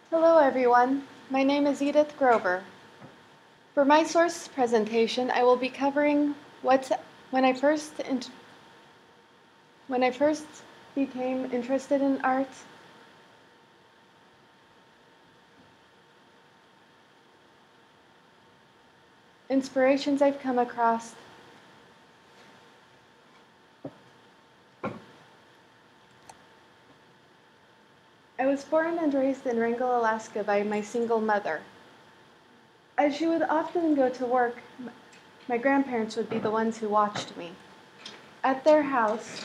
Hello everyone, my name is Edith Grover. For my source presentation, I will be covering when I first became interested in art, inspirations I've come across, I was born and raised in Wrangell, Alaska by my single mother. As she would often go to work, my grandparents would be the ones who watched me. At their house,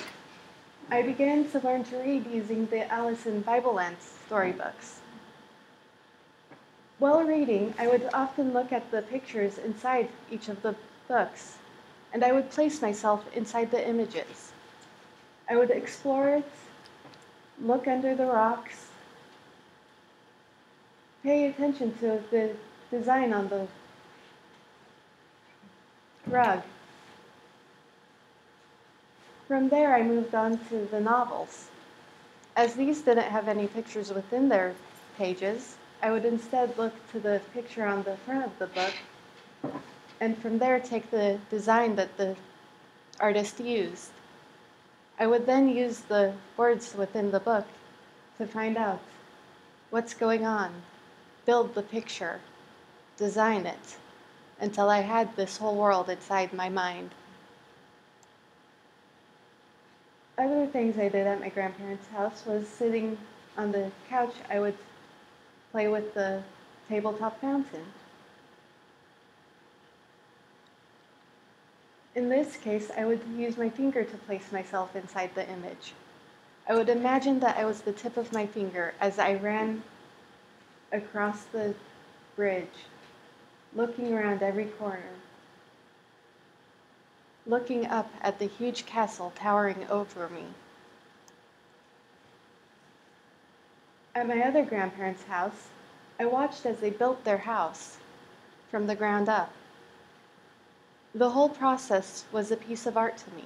I began to learn to read using the Alice in Bible Land storybooks. While reading, I would often look at the pictures inside each of the books, and I would place myself inside the images. I would explore it, look under the rocks, pay attention to the design on the rug. From there, I moved on to the novels. As these didn't have any pictures within their pages, I would instead look to the picture on the front of the book, and from there take the design that the artist used. I would then use the words within the book to find out what's going on, build the picture, design it, until I had this whole world inside my mind. Other things I did at my grandparents' house was sitting on the couch, I would play with the tabletop fountain. In this case, I would use my finger to place myself inside the image. I would imagine that I was the tip of my finger as I ran across the bridge, looking around every corner, looking up at the huge castle towering over me. At my other grandparents' house, I watched as they built their house from the ground up. The whole process was a piece of art to me.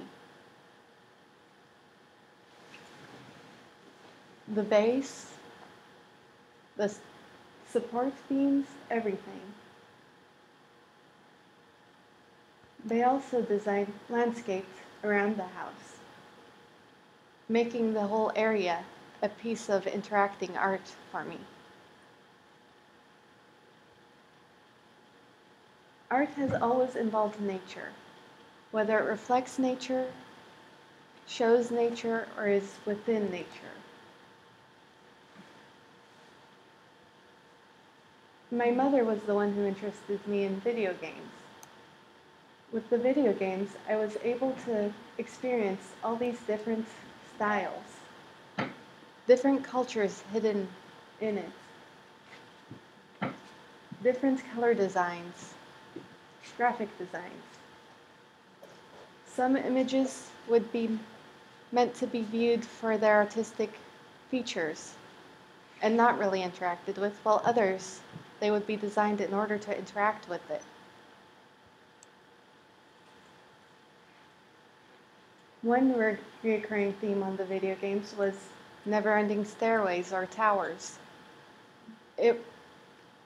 The base, the support beams, everything. They also designed landscapes around the house, making the whole area a piece of interacting art for me. Art has always involved nature, whether it reflects nature, shows nature, or is within nature. My mother was the one who interested me in video games. With the video games, I was able to experience all these different styles, different cultures hidden in it, different color designs, graphic designs. Some images would be meant to be viewed for their artistic features and not really interacted with, while others, they would be designed in order to interact with it. One recurring theme on the video games was never-ending stairways or towers.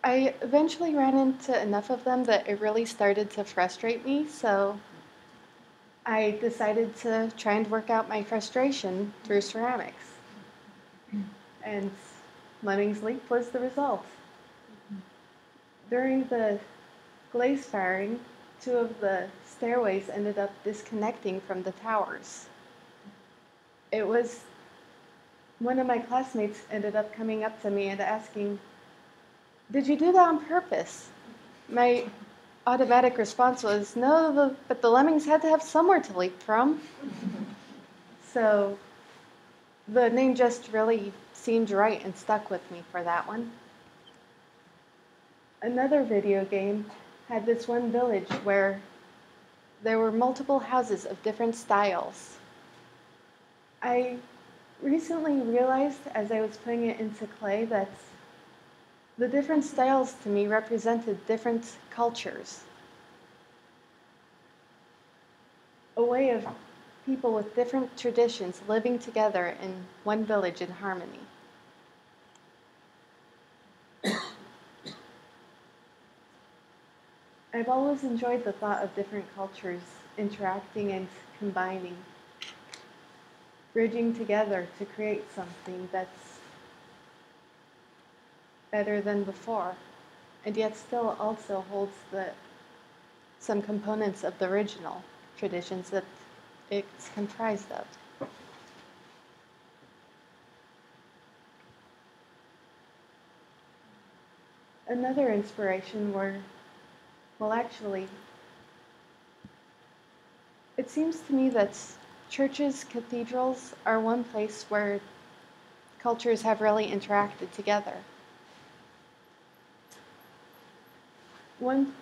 I eventually ran into enough of them that it really started to frustrate me, so I decided to try and work out my frustration through ceramics. And Lemmings Leap was the result. During the glaze firing, two of the stairways ended up disconnecting from the towers. One of my classmates ended up coming up to me and asking, "Did you do that on purpose?" My automatic response was, "No, but the lemmings had to have somewhere to leap from." So the name just really seemed right and stuck with me for that one. Another video game had this one village where there were multiple houses of different styles. I recently realized as I was putting it into clay that the different styles to me represented different cultures. A way of people with different traditions living together in one village in harmony. I've always enjoyed the thought of different cultures interacting and combining, bridging together to create something that's better than before, and yet still also holds some components of the original traditions that it's comprised of. Another inspiration actually, it seems to me that churches, cathedrals are one place where cultures have really interacted together. One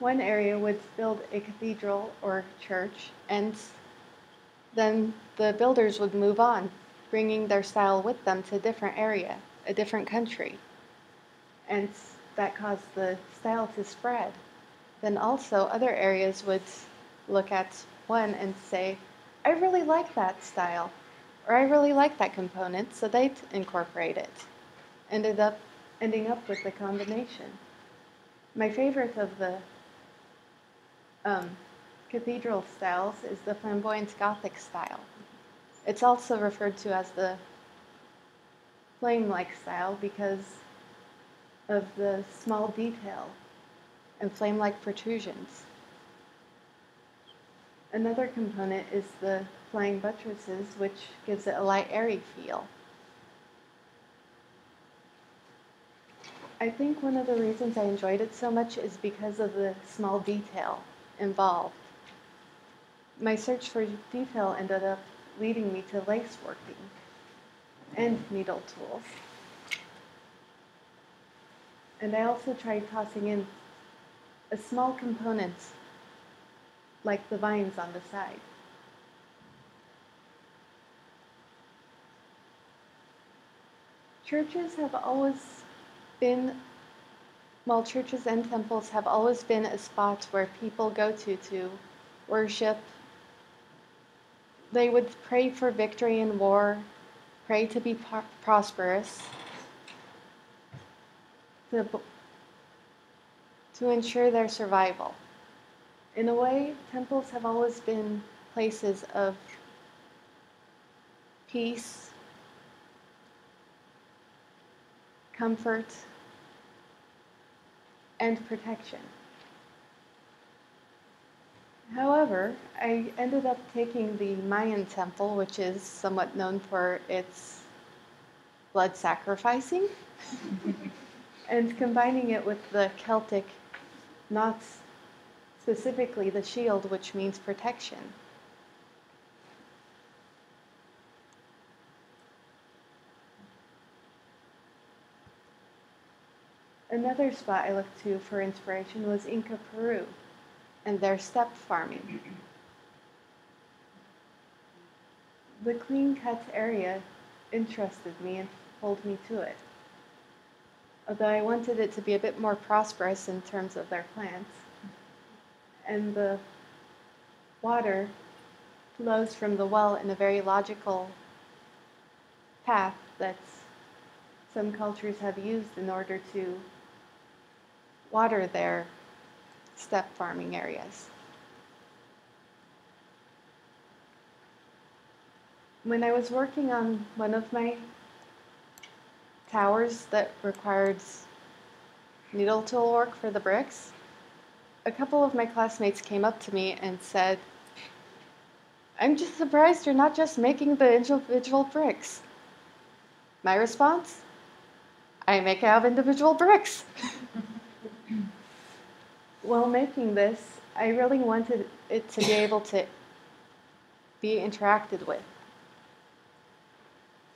area would build a cathedral or church, and then the builders would move on, bringing their style with them to a different area, a different country. And that caused the style to spread. Then also other areas would look at one and say, I really like that style, or I really like that component, so they'd incorporate it. Ending up with the combination. My favorite of the cathedral styles is the flamboyant Gothic style. It's also referred to as the flame-like style because of the small detail and flame-like protrusions. Another component is the flying buttresses, which gives it a light, airy feel. I think one of the reasons I enjoyed it so much is because of the small detail involved. My search for detail ended up leading me to lace working and needle tools. And I also tried tossing in a small component like the vines on the side. Churches and temples have always been a spot where people go to worship. They would pray for victory in war, pray to be prosperous, to ensure their survival. In a way, temples have always been places of peace, comfort, and protection. However, I ended up taking the Mayan temple, which is somewhat known for its blood sacrificing, and combining it with the Celtic knots, specifically the shield, which means protection. Another spot I looked to for inspiration was Inca, Peru, and their steppe farming. The clean-cut area interested me and pulled me to it. Although I wanted it to be a bit more prosperous in terms of their plants. And the water flows from the well in a very logical path that some cultures have used in order to water their steppe farming areas. When I was working on one of my towers that required needle tool work for the bricks, a couple of my classmates came up to me and said, I'm just surprised you're not just making the individual bricks. My response, I make out individual bricks. While making this, I really wanted it to be able to be interacted with.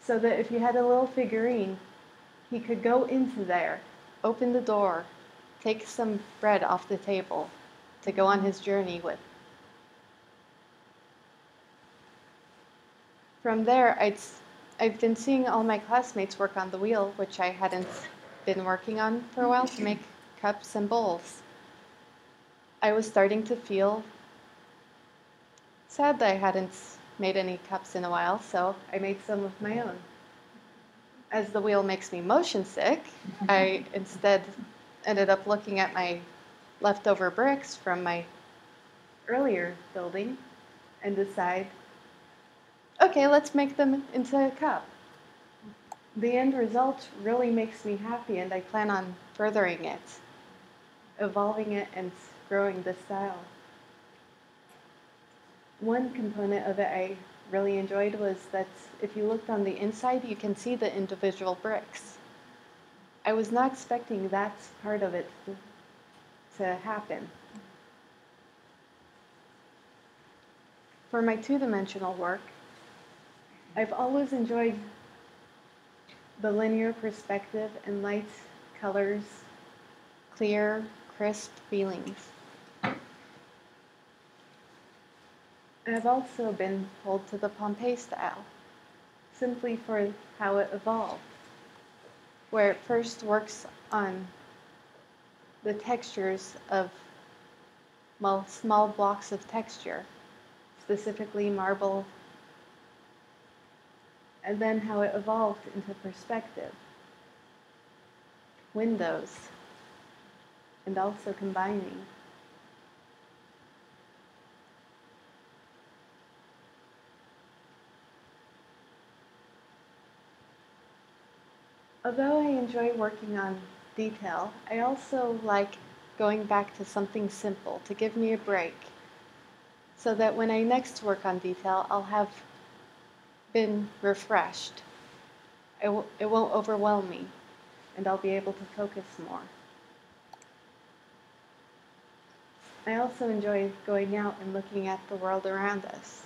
So that if you had a little figurine, he could go into there, open the door, take some bread off the table to go on his journey with. From there, I've been seeing all my classmates work on the wheel, which I hadn't been working on for a while, to make cups and bowls. I was starting to feel sad that I hadn't made any cups in a while, so I made some of my own. As the wheel makes me motion sick, I instead ended up looking at my leftover bricks from my earlier building and decide, okay, let's make them into a cup. The end result really makes me happy, and I plan on furthering it, evolving it, and growing the style. One component of it I really enjoyed was that if you looked on the inside, you can see the individual bricks. I was not expecting that part of it to happen. For my two-dimensional work, I've always enjoyed the linear perspective and light colors, clear, crisp feelings. I've also been pulled to the Pompeii style, simply for how it evolved, where it first works on the textures of small blocks of texture, specifically marble, and then how it evolved into perspective, windows, and also combining. Although I enjoy working on detail, I also like going back to something simple to give me a break, so that when I next work on detail, I'll have been refreshed. It won't overwhelm me, and I'll be able to focus more. I also enjoy going out and looking at the world around us,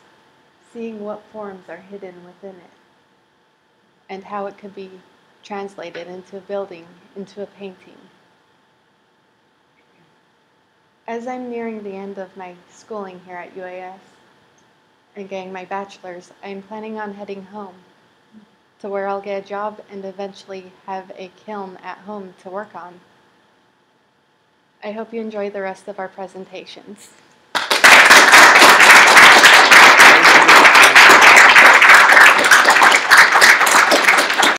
seeing what forms are hidden within it, and how it could be translated into a building, into a painting. As I'm nearing the end of my schooling here at UAS and getting my bachelor's, I'm planning on heading home to where I'll get a job and eventually have a kiln at home to work on. I hope you enjoy the rest of our presentations.